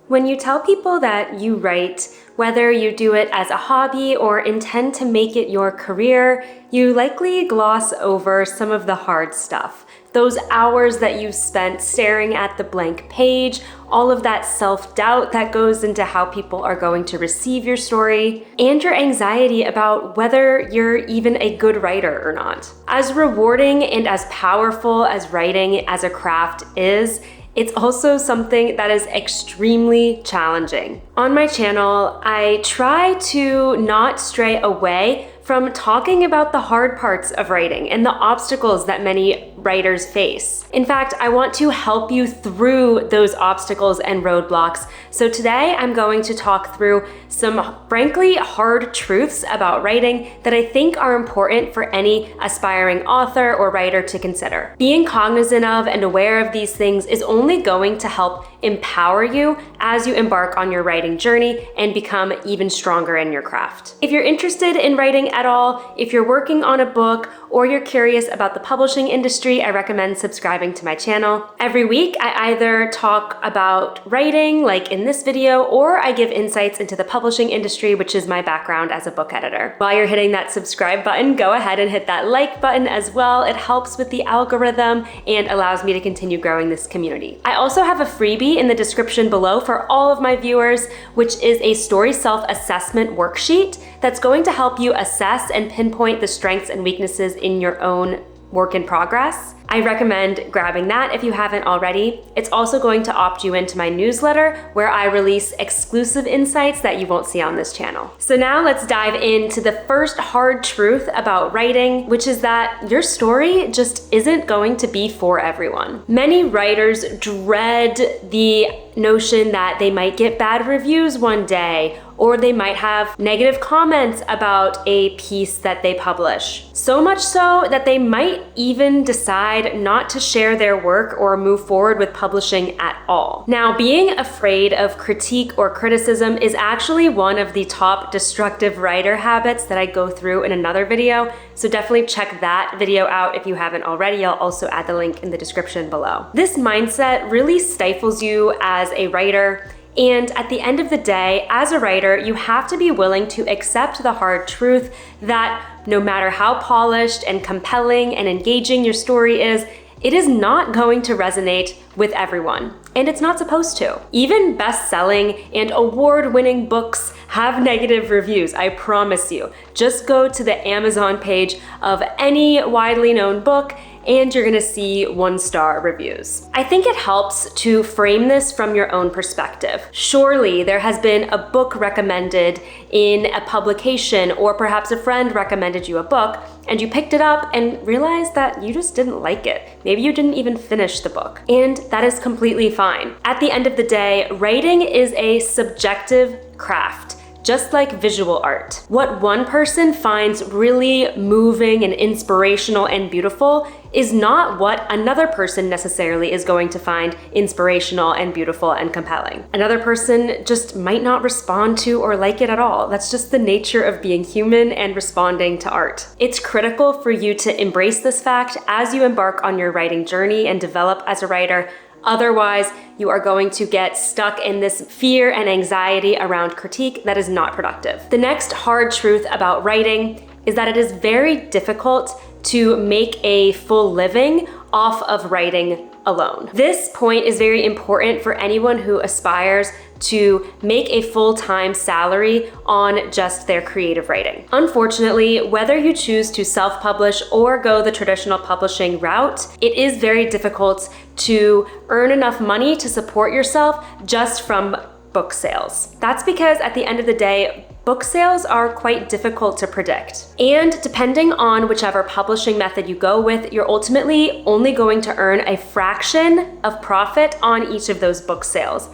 When you tell people that you write, whether you do it as a hobby or intend to make it your career, you likely gloss over some of the hard stuff. Those hours that you've spent staring at the blank page, all of that self-doubt that goes into how people are going to receive your story, and your anxiety about whether you're even a good writer or not. As rewarding and as powerful as writing as a craft is, it's also something that is extremely challenging. On my channel, I try to not stray away from talking about the hard parts of writing and the obstacles that many writers face. In fact, I want to help you through those obstacles and roadblocks. So today I'm going to talk through some frankly hard truths about writing that I think are important for any aspiring author or writer to consider. Being cognizant of and aware of these things is only going to help empower you as you embark on your writing journey and become even stronger in your craft. If you're interested in writing at all, if you're working on a book, or you're curious about the publishing industry, I recommend subscribing to my channel. Every week, I either talk about writing, like in this video, or I give insights into the publishing industry, which is my background as a book editor. While you're hitting that subscribe button, go ahead and hit that like button as well. It helps with the algorithm and allows me to continue growing this community. I also have a freebie in the description below for all of my viewers, which is a story self-assessment worksheet that's going to help you assess and pinpoint the strengths and weaknesses in your own work in progress. I recommend grabbing that if you haven't already. It's also going to opt you into my newsletter where I release exclusive insights that you won't see on this channel. So now let's dive into the first hard truth about writing, which is that your story just isn't going to be for everyone. Many writers dread the notion that they might get bad reviews one day, or they might have negative comments about a piece that they publish. So much so that they might even decide not to share their work or move forward with publishing at all. Now, being afraid of critique or criticism is actually one of the top destructive writer habits that I go through in another video, so definitely check that video out if you haven't already. I'll also add the link in the description below. This mindset really stifles you as a writer. And at the end of the day, as a writer, you have to be willing to accept the hard truth that no matter how polished and compelling and engaging your story is, it is not going to resonate with everyone, and it's not supposed to. Even best-selling and award-winning books have negative reviews, I promise you. Just go to the Amazon page of any widely known book and you're gonna see 1-star reviews. I think it helps to frame this from your own perspective. Surely there has been a book recommended in a publication, or perhaps a friend recommended you a book and you picked it up and realized that you just didn't like it. Maybe you didn't even finish the book, and that is completely fine. At the end of the day, writing is a subjective craft, just like visual art. What one person finds really moving and inspirational and beautiful is not what another person necessarily is going to find inspirational and beautiful and compelling. Another person just might not respond to or like it at all. That's just the nature of being human and responding to art. It's critical for you to embrace this fact as you embark on your writing journey and develop as a writer. Otherwise, you are going to get stuck in this fear and anxiety around critique that is not productive. The next hard truth about writing is that it is very difficult to make a full living off of writing alone. This point is very important for anyone who aspires to make a full-time salary on just their creative writing. Unfortunately, whether you choose to self-publish or go the traditional publishing route, it is very difficult to earn enough money to support yourself just from book sales. That's because at the end of the day, book sales are quite difficult to predict. And depending on whichever publishing method you go with, you're ultimately only going to earn a fraction of profit on each of those book sales.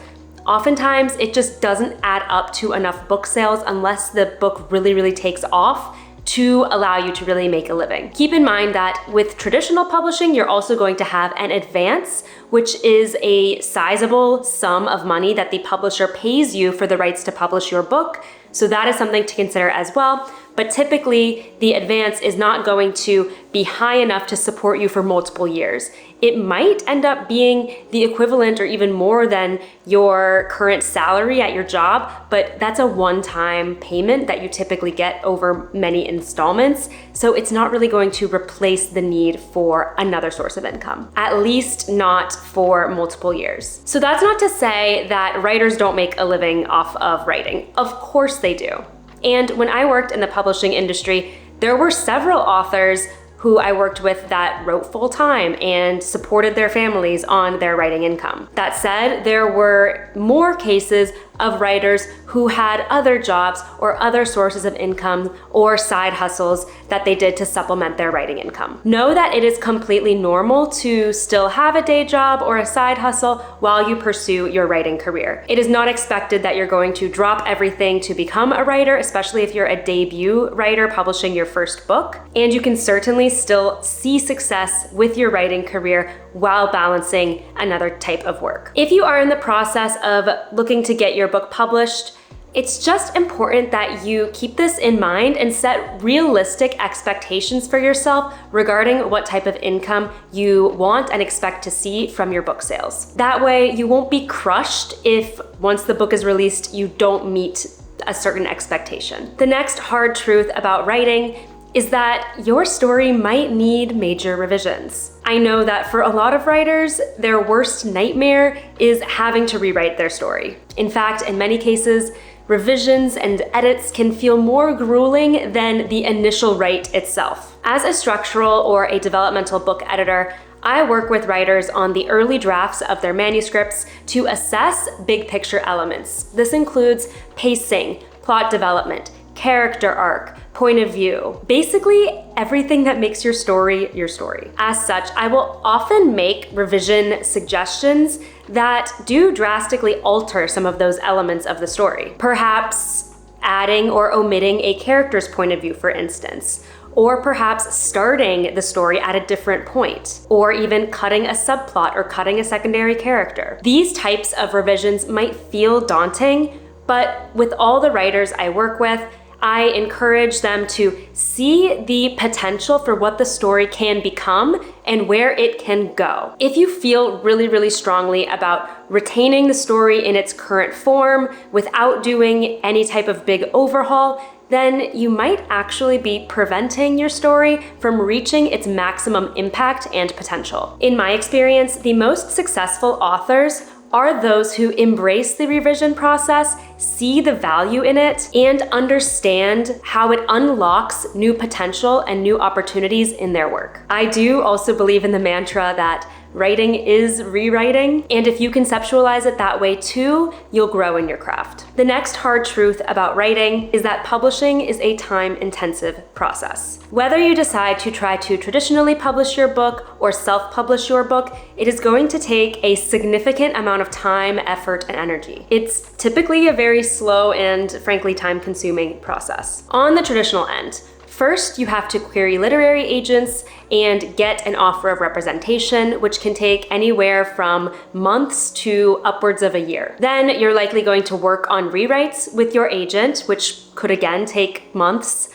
Oftentimes, it just doesn't add up to enough book sales unless the book really takes off to allow you to really make a living. Keep in mind that with traditional publishing, you're also going to have an advance, which is a sizable sum of money that the publisher pays you for the rights to publish your book. So that is something to consider as well. But typically, the advance is not going to be high enough to support you for multiple years. It might end up being the equivalent or even more than your current salary at your job, but that's a one-time payment that you typically get over many installments. So it's not really going to replace the need for another source of income, at least not for multiple years. So that's not to say that writers don't make a living off of writing. Of course they do. And when I worked in the publishing industry, there were several authors who I worked with that wrote full-time and supported their families on their writing income. That said, there were more cases of writers who had other jobs or other sources of income or side hustles that they did to supplement their writing income. Know that it is completely normal to still have a day job or a side hustle while you pursue your writing career. It is not expected that you're going to drop everything to become a writer, especially if you're a debut writer publishing your first book. And you can certainly still see success with your writing career while balancing another type of work. If you are in the process of looking to get your book published, it's just important that you keep this in mind and set realistic expectations for yourself regarding what type of income you want and expect to see from your book sales. That way, you won't be crushed if once the book is released, you don't meet a certain expectation. The next hard truth about writing is that your story might need major revisions. I know that for a lot of writers, their worst nightmare is having to rewrite their story. In fact, in many cases, revisions and edits can feel more grueling than the initial write itself. As a structural or a developmental book editor, I work with writers on the early drafts of their manuscripts to assess big picture elements. This includes pacing, plot development, character arc, point of view, basically everything that makes your story your story. As such, I will often make revision suggestions that do drastically alter some of those elements of the story. Perhaps adding or omitting a character's point of view, for instance, or perhaps starting the story at a different point, or even cutting a subplot or cutting a secondary character. These types of revisions might feel daunting, but with all the writers I work with, I encourage them to see the potential for what the story can become and where it can go. If you feel really, really strongly about retaining the story in its current form without doing any type of big overhaul, then you might actually be preventing your story from reaching its maximum impact and potential. In my experience, the most successful authors are those who embrace the revision process, see the value in it, and understand how it unlocks new potential and new opportunities in their work. I do also believe in the mantra that writing is rewriting, and if you conceptualize it that way too, you'll grow in your craft. The next hard truth about writing is that publishing is a time-intensive process. Whether you decide to try to traditionally publish your book or self-publish your book, it is going to take a significant amount of time, effort, and energy. It's typically a very slow and frankly time-consuming process. On the traditional end, first, you have to query literary agents and get an offer of representation, which can take anywhere from months to upwards of a year. Then you're likely going to work on rewrites with your agent, which could again take months.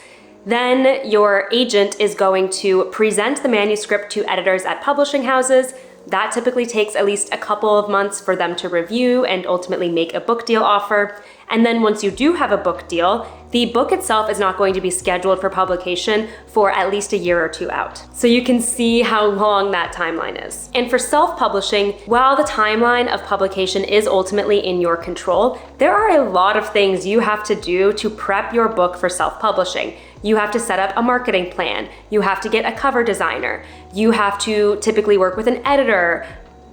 Then your agent is going to present the manuscript to editors at publishing houses. That typically takes at least a couple of months for them to review and ultimately make a book deal offer. And then once you do have a book deal, the book itself is not going to be scheduled for publication for at least a year or two out. So you can see how long that timeline is. And for self-publishing, while the timeline of publication is ultimately in your control, there are a lot of things you have to do to prep your book for self-publishing. You have to set up a marketing plan. You have to get a cover designer. You have to typically work with an editor,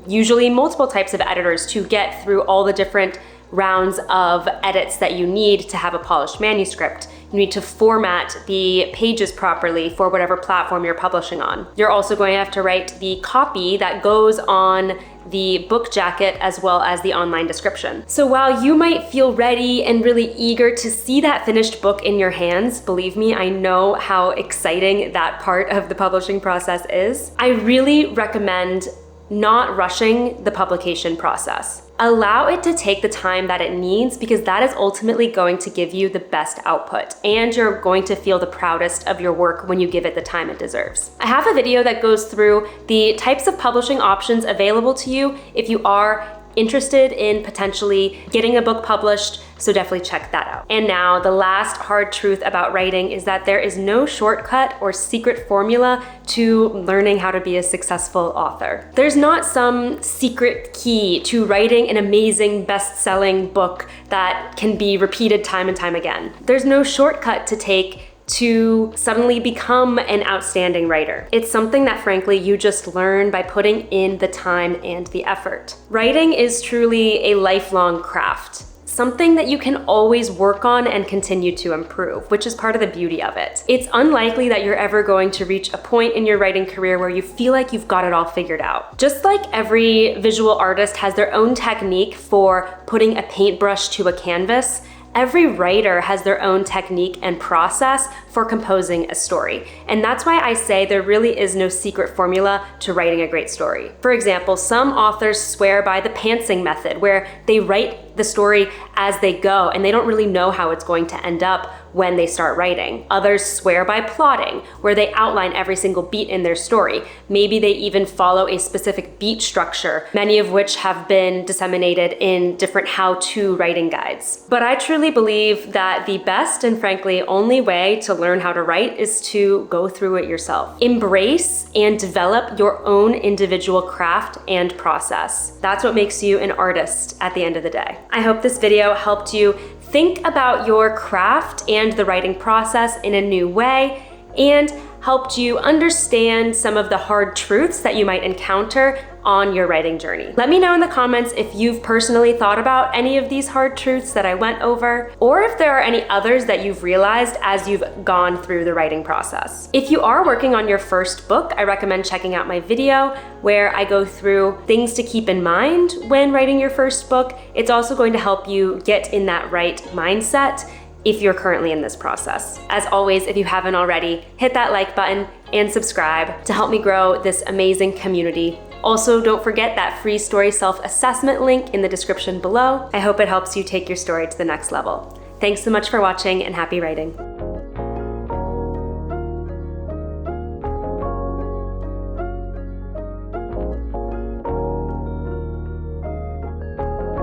usually multiple types of editors, to get through all the different rounds of edits that you need to have a polished manuscript. You need to format the pages properly for whatever platform you're publishing on. You're also going to have to write the copy that goes on the book jacket as well as the online description. So while you might feel ready and really eager to see that finished book in your hands, believe me, I know how exciting that part of the publishing process is. I really recommend not rushing the publication process. Allow it to take the time that it needs, because that is ultimately going to give you the best output, and you're going to feel the proudest of your work when you give it the time it deserves. I have a video that goes through the types of publishing options available to you if you are interested in potentially getting a book published, so definitely check that out. And now the last hard truth about writing is that there is no shortcut or secret formula to learning how to be a successful author. There's not some secret key to writing an amazing best-selling book that can be repeated time and time again. There's no shortcut to take to suddenly become an outstanding writer. It's something that frankly you just learn by putting in the time and the effort. Writing is truly a lifelong craft, something that you can always work on and continue to improve, which is part of the beauty of it. It's unlikely that you're ever going to reach a point in your writing career where you feel like you've got it all figured out. Just like every visual artist has their own technique for putting a paintbrush to a canvas, every writer has their own technique and process for composing a story. And that's why I say there really is no secret formula to writing a great story. For example, some authors swear by the pantsing method, where they write the story as they go and they don't really know how it's going to end up when they start writing. Others swear by plotting, where they outline every single beat in their story. Maybe they even follow a specific beat structure, many of which have been disseminated in different how-to writing guides. But I truly believe that the best and frankly only way to learn how to write is to go through it yourself. Embrace and develop your own individual craft and process. That's what makes you an artist at the end of the day. I hope this video helped you think about your craft and the writing process in a new way, and helped you understand some of the hard truths that you might encounter on your writing journey. Let me know in the comments if you've personally thought about any of these hard truths that I went over, or if there are any others that you've realized as you've gone through the writing process. If you are working on your first book, I recommend checking out my video where I go through things to keep in mind when writing your first book. It's also going to help you get in that right mindset if you're currently in this process. As always, if you haven't already, hit that like button and subscribe to help me grow this amazing community. Also, don't forget that free story self-assessment link in the description below. I hope it helps you take your story to the next level. Thanks so much for watching, and happy writing.